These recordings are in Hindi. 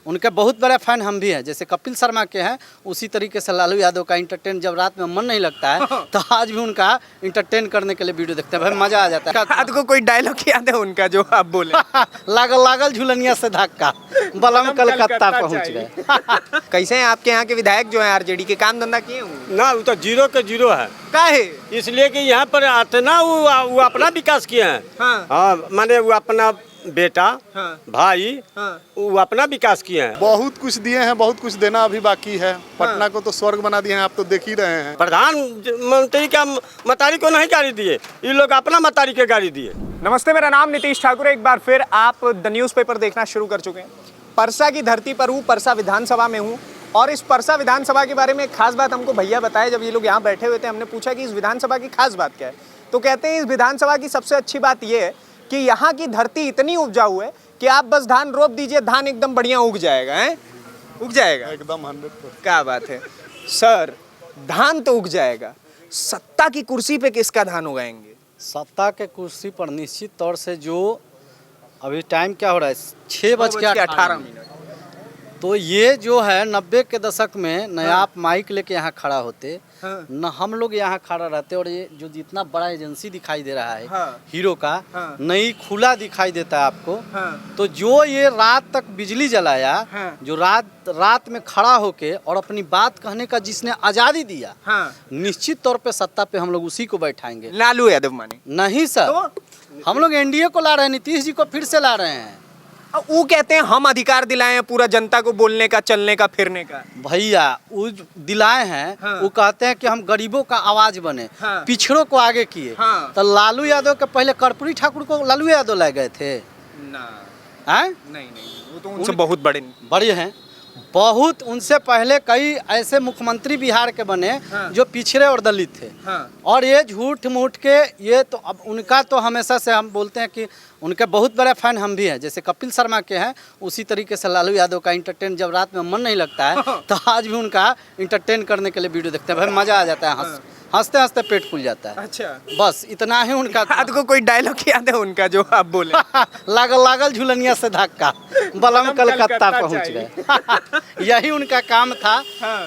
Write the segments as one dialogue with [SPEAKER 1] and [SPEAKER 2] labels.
[SPEAKER 1] उनके बहुत बड़े फैन हम भी हैं, जैसे कपिल शर्मा के हैं उसी तरीके से लालू यादव का इंटरटेन जब रात में मन नहीं लगता है तो आज भी उनका इंटरटेन करने के लिए वीडियो देखते हैं, भाई मजा आ जाता है।
[SPEAKER 2] आपको कोई डायलॉग याद है उनका जो आप बोले?
[SPEAKER 1] लागल लागल झुलनिया से धक्का, बलम कलकत्ता पहुंच गए।
[SPEAKER 2] कैसे हैं आपके यहाँ के विधायक जो हैं आरजेडी के, काम धंधा किए होंगे?
[SPEAKER 3] ना वो तो जीरो के जीरो है। काहे? इसलिए कि यहाँ पर आते ना वो अपना विकास किए हैं। हाँ माने वो अपना बेटा भाई वो अपना विकास किए हैं।
[SPEAKER 4] बहुत कुछ दिए हैं, बहुत कुछ देना अभी बाकी है। पटना को तो स्वर्ग बना दिए हैं, आप तो देख ही रहे हैं।
[SPEAKER 3] प्रधानमंत्री का मतारी को नहीं गाड़ी दिए, ये लोग अपना मतारी के गाड़ी दिए।
[SPEAKER 2] नमस्ते, मेरा नाम नीतीश ठाकुर है। एक बार फिर आप द न्यूज़पेपर देखना शुरू कर चुके हैं। परसा की धरती पर हूँ, परसा विधानसभा में हूँ और इस परसा विधानसभा के बारे में एक खास बात हमको भैया बताए। जब ये लोग यहाँ बैठे हुए थे, हमने पूछा कि इस विधानसभा की खास बात क्या है, तो कहते हैं इस विधानसभा की सबसे अच्छी बात ये है कि यहाँ की धरती इतनी उपजाऊ है कि आप बस धान रोप दीजिए, धान एकदम बढ़िया उग जाएगा। है उग जाएगा
[SPEAKER 4] एकदम 100%।
[SPEAKER 2] क्या बात है सर, धान तो उग जाएगा, सत्ता की कुर्सी पे किसका धान उगाएंगे?
[SPEAKER 1] सत्ता के कुर्सी पर निश्चित तौर से जो अभी टाइम क्या हो रहा है 6:18, तो ये जो है 90 के दशक में नया आप माइक लेके यहाँ खड़ा होते न, हम लोग यहाँ खड़ा रहते और ये जो जितना बड़ा एजेंसी दिखाई दे रहा है हीरो का नई खुला दिखाई देता है आपको, तो जो ये रात तक बिजली जलाया, जो रात में खड़ा होके और अपनी बात कहने का जिसने आजादी दिया, निश्चित तौर पे सत्ता पे हम लोग उसी को बैठाएंगे।
[SPEAKER 2] लालू यादव माने? नहीं
[SPEAKER 1] सर, हम लोग एनडीए को ला रहे हैं, नीतीश जी को फिर से ला रहे हैं।
[SPEAKER 2] वो कहते हैं हम अधिकार दिलाए हैं पूरा जनता को, बोलने का, चलने का, फिरने का।
[SPEAKER 1] भैया वो दिलाए हैं, वो कहते हैं कि हम गरीबों का आवाज बने, पिछड़ों को आगे किए। तो लालू यादव के पहले कर्पूरी ठाकुर को लालू यादव लाए गए थे
[SPEAKER 2] ना? नहीं, वो तो उनसे बहुत बड़े हैं।
[SPEAKER 1] बहुत उनसे पहले कई ऐसे मुख्यमंत्री बिहार के बने जो पिछड़े और दलित थे। और ये झूठ मूठ के ये तो अब उनका तो हमेशा से हम बोलते हैं कि उनके बहुत बड़े फैन हम भी हैं, जैसे कपिल शर्मा के हैं उसी तरीके से लालू यादव का इंटरटेन जब रात में मन नहीं लगता है तो आज भी उनका इंटरटेन करने के लिए वीडियो देखते हैं, भाई मजा आ जाता है, हंसते हंसते पेट फूल जाता है।
[SPEAKER 2] अच्छा,
[SPEAKER 1] बस इतना ही उनका।
[SPEAKER 2] आपको कोई डायलॉग याद है उनका जो आप बोले?
[SPEAKER 1] लागल लागल झुलनिया से धक्का, बलम कलकत्ता पहुंच गए। यही उनका काम था।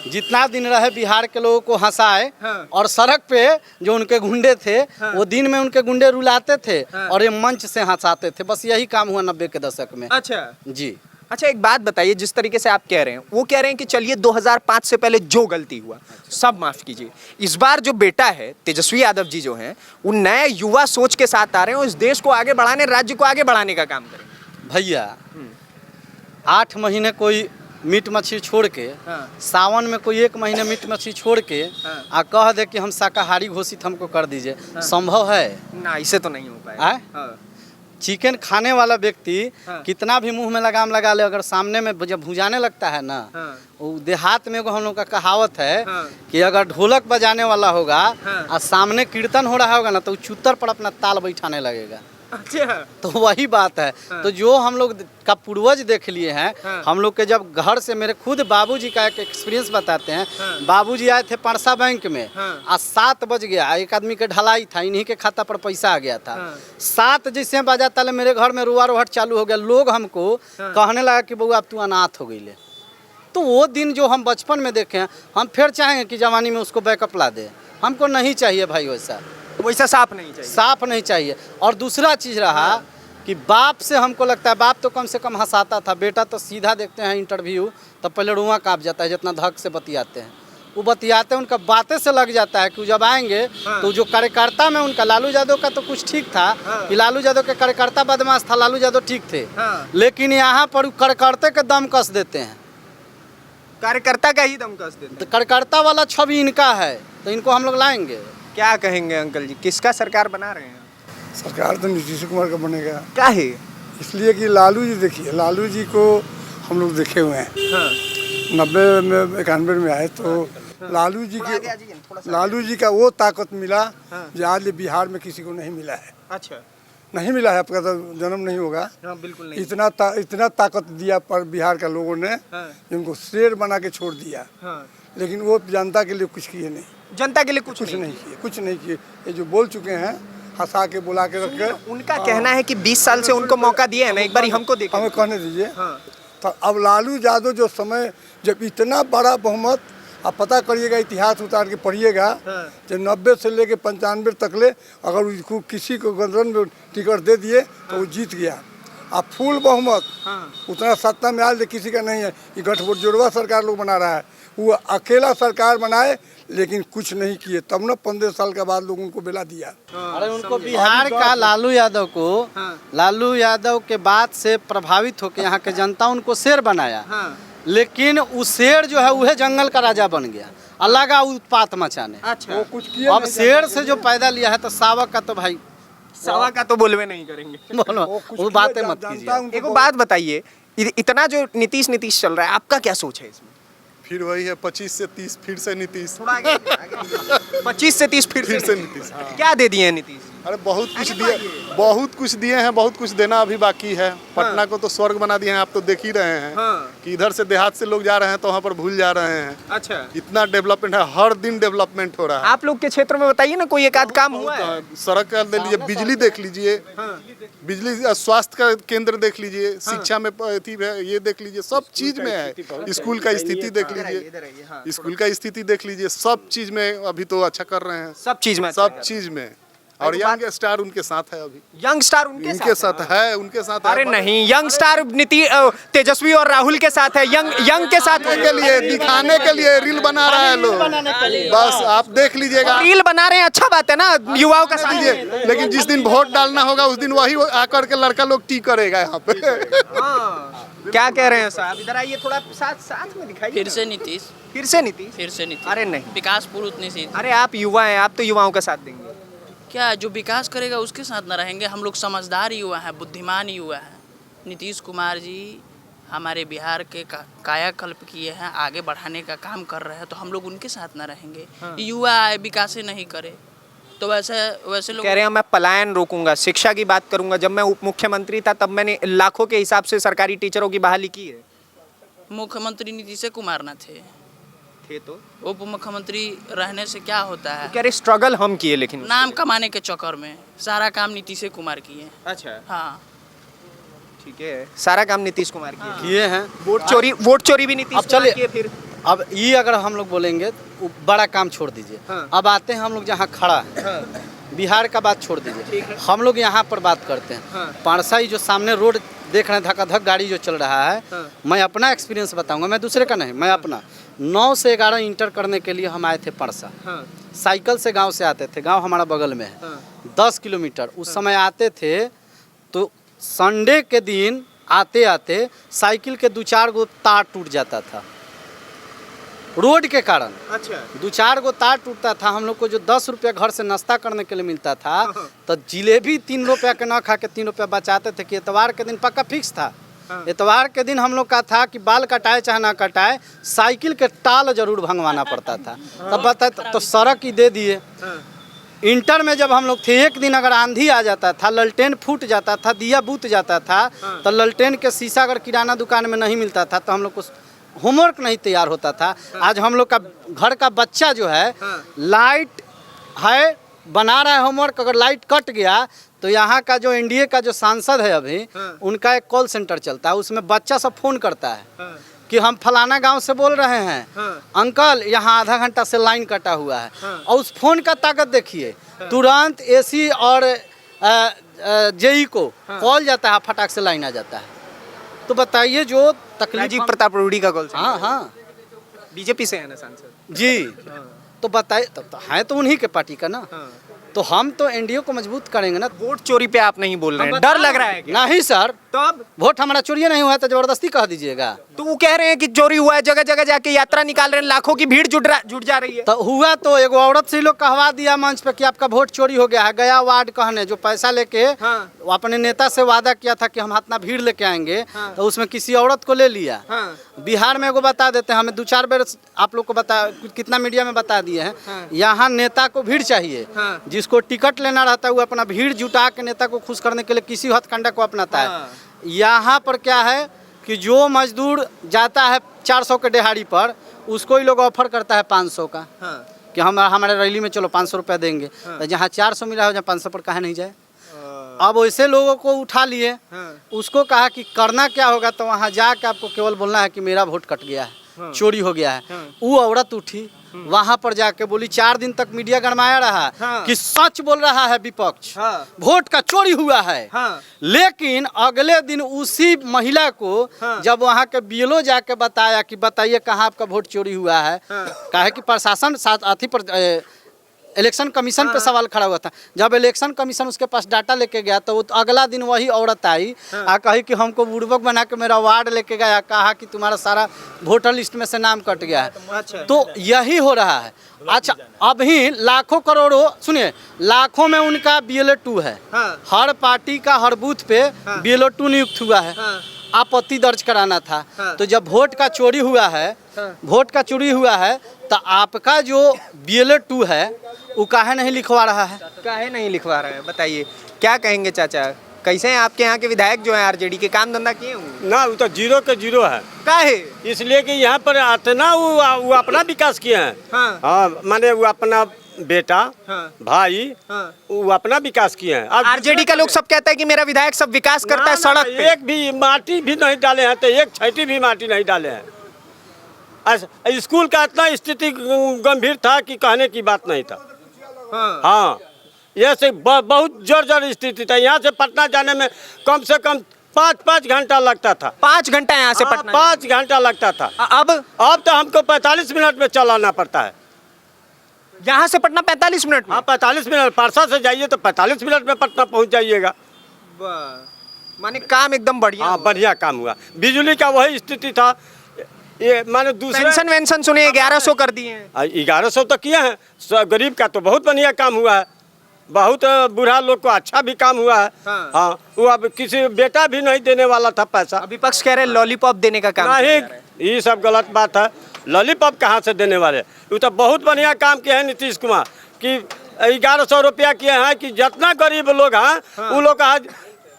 [SPEAKER 1] जितना दिन रहे बिहार के लोगों को हंसाए और सड़क पे जो उनके गुंडे थे वो दिन में उनके गुंडे रुलाते थे और ये मंच से हंसाते थे, बस यही काम हुआ 90 के दशक में।
[SPEAKER 2] अच्छा
[SPEAKER 1] जी।
[SPEAKER 2] अच्छा, एक बात बताइए, जिस तरीके से आप कह रहे हैं वो कह रहे हैं कि चलिए 2005 से पहले जो गलती हुआ सब माफ कीजिए, इस बार जो बेटा है तेजस्वी यादव जी जो हैं वो नए युवा सोच के साथ आ रहे हैं और इस देश को आगे बढ़ाने, राज्य को आगे बढ़ाने का काम करेंगे।
[SPEAKER 1] भैया 8 महीने कोई मीट मछली छोड़ के, सावन में कोई 1 महीने मीट मछली छोड़ के आ कह दे कि हम शाकाहारी घोषित हमको कर दीजिए, संभव है
[SPEAKER 2] ना? इसे तो नहीं हो पाएगा।
[SPEAKER 1] चिकन खाने वाला व्यक्ति कितना भी मुंह में लगाम लगा ले, अगर सामने में जब भुजाने लगता है ना, वो देहात में हम लोग का कहावत है कि अगर ढोलक बजाने वाला होगा और सामने कीर्तन हो रहा होगा ना तो चुत्तर पर अपना ताल बैठाने लगेगा।
[SPEAKER 2] अच्छा,
[SPEAKER 1] तो वही बात है। तो जो हम लोग का पूर्वज देख लिए हैं, हम लोग के जब घर से, मेरे खुद बाबूजी का एक एक्सपीरियंस बताते हैं। बाबूजी आए थे परसा बैंक में आज 7 बज गया, एक आदमी के ढलाई था, इन्हीं के खाता पर पैसा आ गया था। 7 जैसे बजा तले मेरे घर में रुआ रोहट चालू हो गया, लोग हमको कहने लगा कि बउआ अब तू अनाथ हो गई ले। तो वो दिन जो हम बचपन में देखे हैं, हम फिर चाहेंगे कि जवानी में उसको बैकअप ला दे, हमको नहीं चाहिए भाई वैसा
[SPEAKER 2] साफ नहीं चाहिए,
[SPEAKER 1] साफ नहीं चाहिए। और दूसरा चीज रहा कि बाप से हमको लगता है, बाप तो कम से कम हंसाता था, बेटा तो सीधा देखते हैं इंटरव्यू तो पहले रुआ काँप जाता है जितना धक से बतियाते हैं। वो बतियाते उनका बातें से लग जाता है कि जब आएंगे तो जो कार्यकर्ता में उनका, लालू यादव का तो कुछ ठीक था कि लालू यादव के कार्यकर्ता बदमाश था, लालू यादव ठीक थे, लेकिन यहाँ पर कार्यकर्ता के दम कस देते हैं,
[SPEAKER 2] कार्यकर्ता का ही दम कस देते हैं।
[SPEAKER 1] तो कार्यकर्ता वाला छवि इनका है, तो इनको हम लोग लाएंगे।
[SPEAKER 2] क्या कहेंगे अंकल जी, किसका सरकार बना रहे हैं?
[SPEAKER 4] सरकार तो नीतीश कुमार का बनेगा।
[SPEAKER 2] क्या है?
[SPEAKER 4] इसलिए कि लालू जी, देखिए लालू जी को हम लोग देखे हुए हैं। 90 में 91 में आए तो लालू जी का वो ताकत मिला जो आज बिहार में किसी को नहीं मिला है।
[SPEAKER 2] अच्छा,
[SPEAKER 4] नहीं मिला है, आपका तो जन्म नहीं होगा।
[SPEAKER 2] बिल्कुल नहीं।
[SPEAKER 4] इतना ताकत दिया पर बिहार का लोगों ने, उनको शेर बना के छोड़ दिया। लेकिन वो जनता के लिए कुछ किए नहीं,
[SPEAKER 2] जनता के लिए कुछ
[SPEAKER 4] नहीं किए। ये जो बोल चुके हैं, हंसा के बुला के रख के।
[SPEAKER 2] उनका कहना है कि 20 साल से उनको मौका दिया है ना, एक बार हमको देखिए।
[SPEAKER 4] हमें कहने दीजिए। तो अब लालू यादव जो समय जब इतना बड़ा बहुमत, आप पता करिएगा, इतिहास उतार के पढ़िएगा, जब 90 से लेके 95 तक ले अगर उसको किसी को गठबंधन में टिकट दे दिए तो वो जीत गया। अब फुल बहुमत उतना सत्ता में आज किसी का नहीं है। ये गठजोड़वा सरकार लोग बना रहा है, वो अकेला सरकार बनाए लेकिन कुछ नहीं किए, तब ना 15 साल के बाद लोग उनको बेला दिया।
[SPEAKER 1] अरे उनको बिहार का लालू यादव को लालू यादव के बात से प्रभावित होकर यहाँ के जनता उनको शेर बनाया, लेकिन उस शेर जो है वह जंगल का राजा बन गया, अलग उत्पात मचाने।
[SPEAKER 2] अच्छा,
[SPEAKER 4] वो कुछ किए
[SPEAKER 1] अब शेर से जो पैदा लिया है तो सावक का तो भाई
[SPEAKER 2] सवा का तो बोलवे नहीं करेंगे।
[SPEAKER 1] बोलो वो बातें मत कीजिए।
[SPEAKER 2] एक बात बताइए, इतना जो नीतीश चल रहा है, आपका क्या सोच है इसमें?
[SPEAKER 5] फिर वही है 25 से 30 फिर से नीतीश।
[SPEAKER 2] 25 से 30 फिर से
[SPEAKER 5] नीतीश।
[SPEAKER 2] क्या दे दिए हैं नीतीश?
[SPEAKER 5] अरे बहुत कुछ दिए हैं, बहुत कुछ देना अभी बाकी है। पटना को तो स्वर्ग बना दिए हैं, आप तो देख ही रहे हैं कि इधर से देहात से लोग जा रहे हैं तो वहाँ पर भूल जा रहे हैं।
[SPEAKER 2] अच्छा,
[SPEAKER 5] इतना डेवलपमेंट है, हर दिन डेवलपमेंट हो रहा है।
[SPEAKER 2] आप लोग के क्षेत्र में बताइए ना, कोई एक आध काम हुआ है?
[SPEAKER 5] सड़क का दे लीजिए, बिजली देख लीजिए, बिजली, स्वास्थ्य का केंद्र देख लीजिए, शिक्षा में ये देख लीजिए, सब चीज में है। स्कूल का स्थिति देख लीजिए, स्कूल का स्थिति देख लीजिए, सब चीज में अभी तो अच्छा कर रहे हैं,
[SPEAKER 2] सब चीज में,
[SPEAKER 5] सब चीज में। और यंग स्टार उनके साथ है, अभी
[SPEAKER 2] यंग स्टार उनके
[SPEAKER 5] साथ है, उनके साथ।
[SPEAKER 2] अरे नहीं, यंग स्टार तेजस्वी और राहुल के साथ है, यंग के साथ
[SPEAKER 5] के लिए दिखाने के लिए रील बना रहा है लोग, बस आप देख लीजिएगा।
[SPEAKER 2] रील बना रहे हैं, अच्छा बात है ना, युवाओं का साथ
[SPEAKER 5] लीजिए, लेकिन जिस दिन वोट डालना होगा उस दिन वही आकर के लड़का लोग टी करेगा यहाँ पे।
[SPEAKER 2] क्या कह रहे हैं साहब? इधर आइए, थोड़ा साथ में दिखाइए।
[SPEAKER 6] फिर से नीतीश।
[SPEAKER 2] अरे नहीं,
[SPEAKER 6] विकास पूर्ण उतनी सी।
[SPEAKER 2] अरे आप युवा हैं, आप तो युवाओं का साथ देंगे।
[SPEAKER 6] क्या जो विकास करेगा उसके साथ न रहेंगे? हम लोग समझदार युवा हैं, बुद्धिमान युवा हैं। नीतीश कुमार जी हमारे बिहार के कायाकल्प किए हैं, आगे बढ़ाने का काम कर रहे हैं, तो हम लोग उनके साथ न रहेंगे? युवा आए विकास नहीं करे तो वैसे लोग
[SPEAKER 2] कह रहे हैं मैं पलायन रोकूंगा। शिक्षा की बात करूंगा, जब मैं उप मुख्यमंत्री था तब मैंने लाखों के हिसाब से सरकारी टीचरों की बहाली की है।
[SPEAKER 6] मुख्यमंत्री नीतीश कुमार न थे
[SPEAKER 2] तो
[SPEAKER 6] उप मुख्यमंत्री रहने से क्या होता है?
[SPEAKER 2] कह रहे स्ट्रगल हम किए, लेकिन
[SPEAKER 6] नाम कमाने के चक्कर में सारा काम नीतीश कुमार किए।
[SPEAKER 2] अच्छा,
[SPEAKER 6] हाँ
[SPEAKER 2] ठीक है, सारा काम नीतीश कुमार
[SPEAKER 1] किए हैं।
[SPEAKER 2] वोट चोरी भी नीतीश कुमार किए। फिर
[SPEAKER 1] अब ये अगर हम लोग बोलेंगे तो बड़ा काम छोड़ दीजिए। अब आते हैं हम लोग जहाँ खड़ा है, बिहार का बात छोड़ दीजिए, हम लोग यहाँ पर बात करते हैं। पारसा ही जो सामने रोड देख रहे हैं, धकाधक गाड़ी जो चल रहा है, मैं अपना एक्सपीरियंस बताऊंगा, मैं दूसरे का नहीं, मैं अपना। 9 से 11 इंटर करने के लिए हम आए थे परसा, साइकिल से गांव से आते थे, गांव हमारा बगल में है, 10 किलोमीटर। उस समय आते थे तो संडे के दिन आते आते साइकिल के 2-4 गो तार टूट जाता था रोड के कारण।
[SPEAKER 2] अच्छा,
[SPEAKER 1] 2-4 गो तार टूटता था। हम लोग को जो 10 रुपया घर से नाश्ता करने के लिए मिलता था, तो जिलेबी 3 रुपया के ना खा के 3 रुपया बचाते थे कि इतवार के दिन पक्का फिक्स था। इतवार के दिन हम लोग का था कि बाल कटाए चाहे ना कटाए, साइकिल के टाल जरूर भंगवाना पड़ता था। तब बताए तो सड़क ही दे दिए। इंटर में जब हम लोग थे, एक दिन अगर आंधी आ जाता था, ललटेन फूट जाता था, दिया बुत जाता था, तो ललटेन के शीशा अगर किराना दुकान में नहीं मिलता था तो हम लोग को होमवर्क नहीं तैयार होता था। आज हम लोग का घर का बच्चा जो है, लाइट है बना रहा है होमवर्क, अगर लाइट कट गया तो यहाँ का जो एनडीए का जो सांसद है अभी, उनका एक कॉल सेंटर चलता है, उसमें बच्चा सब फोन करता है कि हम फलाना गांव से बोल रहे हैं, अंकल यहाँ आधा घंटा से लाइन कटा हुआ है। और उस फोन का ताकत देखिए, तुरंत एसी और जेई को कॉल जाता है, फटाक से लाइन आ जाता है। तो बताइए जो तकलीफ।
[SPEAKER 2] राजीव प्रताप रूडी का कॉल।
[SPEAKER 1] हाँ,
[SPEAKER 2] बीजेपी से है ना सांसद
[SPEAKER 1] जी। तो बताइए, तो है तो उन्हीं के पार्टी का ना। तो हम तो एनडीए को मजबूत करेंगे ना।
[SPEAKER 2] वोट चोरी पे आप नहीं बोल रहे हैं, डर लग रहा है क्या?
[SPEAKER 1] नहीं सर,
[SPEAKER 2] तो अब
[SPEAKER 1] वोट हमारा चोरी नहीं हुआ है तो जबरदस्ती कह दीजिएगा।
[SPEAKER 2] तो वो कह रहे हैं कि चोरी हुआ है, जगह जगह जाके यात्रा निकाल रहे हैं, लाखों की भीड़ जुट जा रही है।
[SPEAKER 1] तो हुआ तो एगो औरत से लोग कहवा दिया मंच पे कि आपका वोट चोरी हो गया है। गया वार्ड कहने, जो पैसा लेके अपने नेता से वादा किया था कि हम इतना भीड़ लेके आएंगे, तो उसमें किसी औरत को ले लिया। बिहार में एगो बता देते हैं, हमें 2-4 बार आप लोग को बता, कितना मीडिया में बता दिए हैं, यहाँ नेता को भीड़ चाहिए। जिसको टिकट लेना रहता है वो अपना भीड़ जुटा के नेता को खुश करने के लिए किसी हथकंडा को अपनाता है। यहाँ पर क्या है कि जो मजदूर जाता है 400 के दिहाड़ी पर, उसको ही लोग ऑफर करता है 500 का, कि हम हमारे रैली में चलो 500 रुपया देंगे। तो जहाँ 400 मिला हो, जहाँ 500 पर कहाँ नहीं जाए। अब वैसे लोगों को उठा लिए, उसको कहा कि करना क्या होगा, तो वहाँ जाके आपको केवल बोलना है कि मेरा वोट कट गया है, चोरी हो गया है। वो औरत उठी वहां पर जाके बोली, 4 दिन तक मीडिया गरमाया रहा कि सच बोल रहा है विपक्ष, वोट का चोरी हुआ है। लेकिन अगले दिन उसी महिला को जब वहां के बीएलओ जाके बताया कि बताइए कहाँ आपका वोट चोरी हुआ है, काहे कि प्रशासन साथ अथी पर इलेक्शन कमीशन पे सवाल खड़ा हुआ था। जब इलेक्शन कमीशन उसके पास डाटा लेके गया तो अगला दिन वही औरत आई आ कही कि हमको बुड़बक बना के मेरा वार्ड लेके गया, कहा कि तुम्हारा सारा वोटर लिस्ट में से नाम कट गया है। तो यही हो रहा है। अच्छा, अभी लाखों करोड़ों, सुनिए, लाखों में उनका BLO2 है। हर पार्टी का हर बूथ पे BLO2 नियुक्त हुआ है। आपत्ति दर्ज कराना था। तो जब वोट का चोरी हुआ है, तो आपका जो BLO2 है वो काहे नहीं लिखवा रहा है?
[SPEAKER 2] काहे नहीं लिखवा रहा है, बताइए क्या कहेंगे चाचा? कैसे हैं आपके यहाँ के विधायक जो हैं आरजेडी के, काम धंधा किए होंगे?
[SPEAKER 3] ना, वो तो 0 के 0 है।
[SPEAKER 6] काहे?
[SPEAKER 3] इसलिए कि यहाँ पर आते ना वो अपना विकास किए हैं। हाँ, माने वो अपना बेटा, भाई, वो अपना विकास किए हैं। अब
[SPEAKER 2] आरजेडी का लोग सब कहता है कि मेरा विधायक सब विकास करता है, सड़क पे
[SPEAKER 3] एक भी माटी भी नहीं डाले हैं, तो एक छठी भी माटी नहीं डाले हैं। स्कूल का इतना स्थिति गंभीर था कि कहने की बात नहीं था। हाँ, यह से बहुत जर्जर स्थिति था। यहाँ से पटना जाने में कम से कम 5 घंटा लगता था।
[SPEAKER 2] 5 घंटा यहाँ से पटना?
[SPEAKER 3] 5 घंटा लगता था।
[SPEAKER 2] अब
[SPEAKER 3] तो हमको 45 मिनट में चलाना पड़ता है।
[SPEAKER 2] यहाँ से पटना 45 मिनट में?
[SPEAKER 3] हाँ, 45 मिनट। परसा से जाइए तो 45 मिनट में पटना पहुँच जाइएगा।
[SPEAKER 2] माने काम एकदम बढ़िया।
[SPEAKER 3] हाँ, बढ़िया काम हुआ। बिजली का वही स्थिति था। ये माने दूसरे
[SPEAKER 2] पेंशन वेंशन सुने 1100 कर दिए हैं।
[SPEAKER 3] 1100 तो किए हैं। गरीब का तो बहुत बढ़िया काम हुआ है। बहुत बूढ़ा लोग को अच्छा भी काम हुआ है। हाँ, वो अब किसी बेटा भी नहीं देने वाला था पैसा।
[SPEAKER 2] विपक्ष कह रहे लॉलीपॉप देने का काम
[SPEAKER 3] नहीं, ये सब गलत बात है। लॉलीपॉप कहाँ से देने वाले? वो तो बहुत बढ़िया काम किए हैं नीतीश कुमार कि 1100 रुपया किए हैं कि जितना गरीब लोग हैं वो लोग आज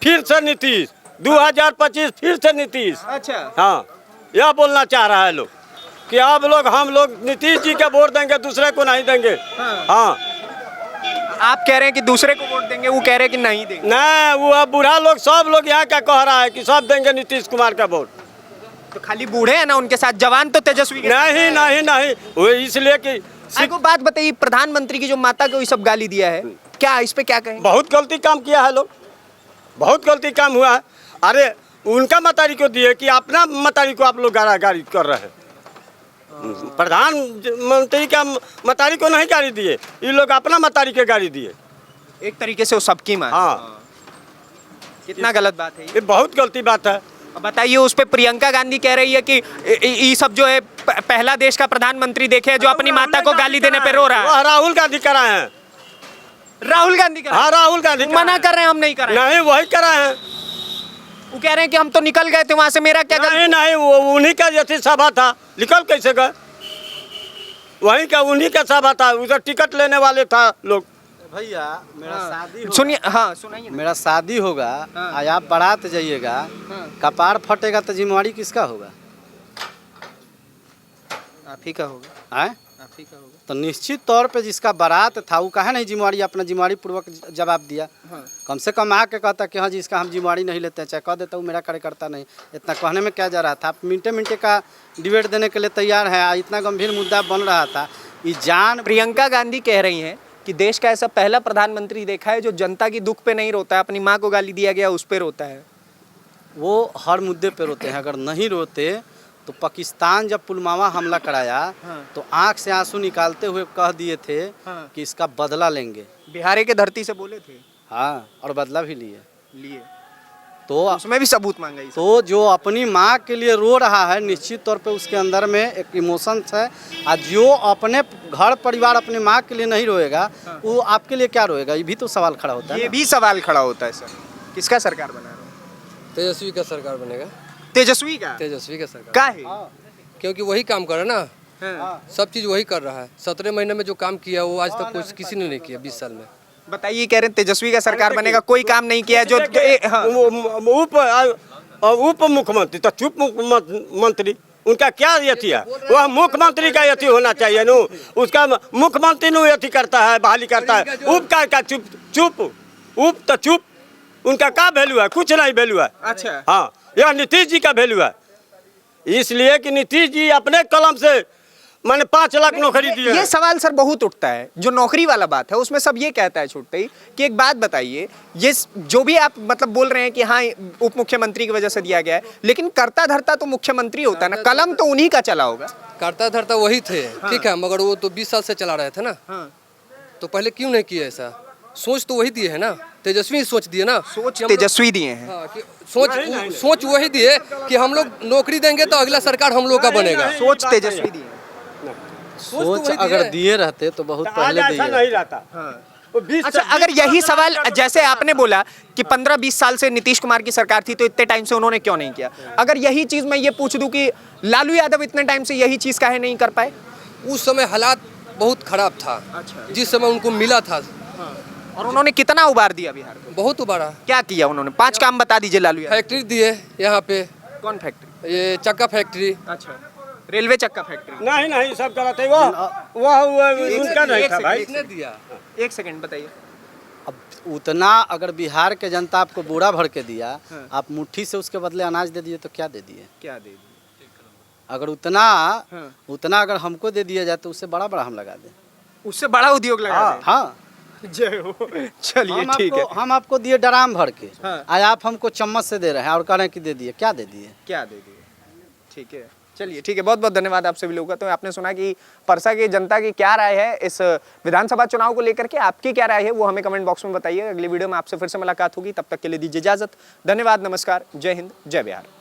[SPEAKER 3] फिर से नीतीश 2025 फिर से नीतीश।
[SPEAKER 2] अच्छा,
[SPEAKER 3] हाँ, यह बोलना चाह रहा है लोग कि अब हम लोग नीतीश जी के वोट देंगे, दूसरे को नहीं देंगे। हाँ,
[SPEAKER 2] आप कह रहे हैं कि दूसरे को वोट देंगे, वो कह रहे हैं कि नहीं देंगे।
[SPEAKER 3] नहीं, वो अब बूढ़ा लोग सब लोग यहाँ का कह रहा है कि सब देंगे नीतीश कुमार का वोट।
[SPEAKER 2] तो खाली बूढ़े हैं ना उनके साथ, जवान तो तेजस्वी के
[SPEAKER 3] नहीं, वो इसलिए कि
[SPEAKER 2] आपको बात बताइए, प्रधानमंत्री की जो माता को ये सब गाली दिया है, क्या इस पे क्या कहें?
[SPEAKER 3] बहुत गलती काम किया है लोग, बहुत गलती काम हुआ है। अरे उनका मतारी को दिए कि अपना मतारी को आप लोग गाली कर रहे हैं। प्रधानमंत्री का मतारी को नहीं गाली दिए, ये लोग अपना मतारी के गाली दिए।
[SPEAKER 2] एक तरीके से वो सबकी मां।
[SPEAKER 3] हाँ,
[SPEAKER 2] कितना गलत बात है
[SPEAKER 3] ये बहुत गलती बात है।
[SPEAKER 2] बताइए, उस पे प्रियंका गांधी कह रही है कि ये सब जो है पहला देश का प्रधानमंत्री देखे जो अपनी माता को गाली देने पे रो रहा है।
[SPEAKER 3] राहुल गांधी कराए हैं।
[SPEAKER 2] राहुल गांधी का?
[SPEAKER 3] हाँ, राहुल गांधी
[SPEAKER 2] मना कर रहे हैं, हम नहीं कर रहे हैं।
[SPEAKER 3] नहीं, वही कराए हैं।
[SPEAKER 2] वो कह रहे हैं कि हम तो निकल गए थे वहां से, मेरा क्या
[SPEAKER 3] नहीं, वो उन्हीं का जैसी सभा था, निकल कैसे गए? वहीं का उन्हीं का सभा था, उधर टिकट लेने वाले था लोग।
[SPEAKER 1] भैया मेरा शादी
[SPEAKER 2] सुनिए, हाँ सुनाइए।
[SPEAKER 1] मेरा शादी होगा, आज आप बारात जाइएगा, कपार फटेगा तो जिम्मेवारी किसका होगा?
[SPEAKER 2] आप ही का होगा।
[SPEAKER 1] हैं?
[SPEAKER 2] आप ही का होगा।
[SPEAKER 1] तो निश्चित तौर पे जिसका बारात था वो काहे नहीं जिम्मेवारी अपना जिम्मेवारी पूर्वक जवाब दिया? कम से कम आके कहता कि हाँ जी इसका हम जिम्मेवारी नहीं लेते हैं, चाहे कह देता हूँ मेरा कार्यकर्ता नहीं। इतना कहने में क्या जा रहा था? आप मिनटे का डिबेट देने के लिए तैयार है। इतना गंभीर मुद्दा बन रहा था। ये जान
[SPEAKER 2] प्रियंका गांधी कह रही हैं कि देश का ऐसा पहला प्रधानमंत्री देखा है जो जनता की दुख पे नहीं रोता है, अपनी माँ को गाली दिया गया उस पे रोता है।
[SPEAKER 1] वो हर मुद्दे पे रोते हैं। अगर नहीं रोते तो पाकिस्तान जब पुलवामा हमला कराया तो आंख से आंसू निकालते हुए कह दिए थे कि इसका बदला लेंगे।
[SPEAKER 2] बिहार के धरती से बोले थे।
[SPEAKER 1] हाँ, और बदला भी लिए।
[SPEAKER 2] तो उसमें भी सबूत मांगा।
[SPEAKER 1] तो जो अपनी माँ के लिए रो रहा है, निश्चित तौर पे उसके अंदर में एक इमोशंस है। और जो अपने घर परिवार अपनी माँ के लिए नहीं रोएगा वो आपके लिए क्या रोएगा? ये भी तो सवाल खड़ा होता है।
[SPEAKER 2] ये भी सवाल खड़ा होता है सर। किसका सरकार बना रहा है?
[SPEAKER 7] तेजस्वी का सरकार बनेगा।
[SPEAKER 2] तेजस्वी का?
[SPEAKER 7] तेजस्वी का सरकार।
[SPEAKER 2] क्या है?
[SPEAKER 7] क्योंकि वही काम कर रहा है ना, सब चीज़ वही कर रहा है। 17 महीने में जो काम किया वो आज तक किसी ने नहीं किया 20 साल में।
[SPEAKER 2] बताइए, कह रहे हैं तेजस्वी का सरकार बनेगा, कोई काम नहीं किया जो
[SPEAKER 3] उप मुख्यमंत्री तो चुप मुख्यमंत्री, उनका क्या यथी है? वह मुख्यमंत्री का यथी होना चाहिए नो। उसका मुख्यमंत्री नो यथी करता है, बहाली करता है। उप का चुप उप तो चुप उनका क्या वैल्यू है? कुछ नहीं वैल्यू है।
[SPEAKER 2] अच्छा।
[SPEAKER 3] हाँ, यह नीतीश जी का वैल्यू है, इसलिए कि नीतीश जी अपने कलम से मैंने 5 लाख नौकरी दी है।
[SPEAKER 2] ये सवाल सर बहुत उठता है, जो नौकरी वाला बात है उसमें सब ये कहता है छूटते ही कि एक बात बताइए, ये जो भी आप मतलब बोल रहे हैं कि हाँ उप मुख्यमंत्री की वजह से दिया गया है, लेकिन करता धरता तो मुख्यमंत्री होता है ना, कलम तो उन्हीं का चला होगा।
[SPEAKER 7] करता धरता वही थे, ठीक है, मगर वो तो 20 साल से चला रहे थे ना, तो पहले क्यों नहीं किया ऐसा? सोच तो वही दिए है ना, तेजस्वी सोच दिए ना,
[SPEAKER 2] सोच
[SPEAKER 7] कि हम लोग-
[SPEAKER 2] तेजस्वी दिए हैं।
[SPEAKER 7] हाँ, कि सोच वही दिए कि हम लोग नौकरी देंगे तो अगला सरकार हम लोग का बनेगा।
[SPEAKER 2] सोच तेजस्वी दिए हैं।
[SPEAKER 1] सोच अगर दिए रहते तो बहुत
[SPEAKER 3] आज
[SPEAKER 1] पहले
[SPEAKER 3] ऐसा
[SPEAKER 1] दिए
[SPEAKER 3] नहीं रहता। वो 20
[SPEAKER 2] अच्छा, अगर यही सवाल जैसे आपने बोला कि 15-20 साल से नीतीश कुमार की सरकार थी तो इतने टाइम से उन्होंने क्यों नहीं किया, अगर यही चीज मैं ये पूछ दूं कि लालू यादव इतने टाइम से यही चीज काहे नहीं कर पाए?
[SPEAKER 7] उस समय हालात बहुत खराब था, जिस समय उनको मिला था
[SPEAKER 2] और उन्होंने कितना उबार दिया बिहार को?
[SPEAKER 7] बहुत उबारा।
[SPEAKER 2] क्या किया उन्होंने? 5 काम बता दीजिए लालू यादव।
[SPEAKER 7] फैक्ट्री दिए यहाँ पे,
[SPEAKER 2] कौन फैक्ट्री?
[SPEAKER 7] ये चक्का फैक्ट्री,
[SPEAKER 2] अच्छा, रेलवे चक्का फैक्ट्री।
[SPEAKER 3] नहीं सब गलत है। वह उनका नहीं था भाई।
[SPEAKER 7] किसने दिया?
[SPEAKER 2] एक सेकंड बताइए।
[SPEAKER 1] अब उतना अगर बिहार के जनता आपको बोरा भर के दिया, आप मुट्ठी से उसके बदले अनाज दे दिए तो क्या दे दिए?
[SPEAKER 2] क्या दे दी?
[SPEAKER 1] अगर उतना अगर हमको दे दिया जाए तो उससे बड़ा बड़ा हम लगा दें।
[SPEAKER 2] उससे बड़ा उद्योग लगा दें।
[SPEAKER 1] हाँ,
[SPEAKER 2] जय हो। चलिए ठीक है।
[SPEAKER 1] हम आपको दिए ड्राम भर के,
[SPEAKER 2] हाँ।
[SPEAKER 1] आज आप हमको चम्मच से दे रहे हैं और कह रहे हैं कि दे दिए। क्या दे दिए?
[SPEAKER 2] क्या दे दिए? ठीक है, चलिए ठीक है, बहुत बहुत धन्यवाद आप सभी लोगों का। तो आपने सुना कि परसा की जनता की क्या राय है इस विधानसभा चुनाव को लेकर के, आपकी क्या राय है वो हमें कमेंट बॉक्स में बताइए। अगली वीडियो में आपसे फिर से मुलाकात होगी, तब तक के लिए दीजिए इजाजत। धन्यवाद, नमस्कार, जय हिंद, जय बिहार।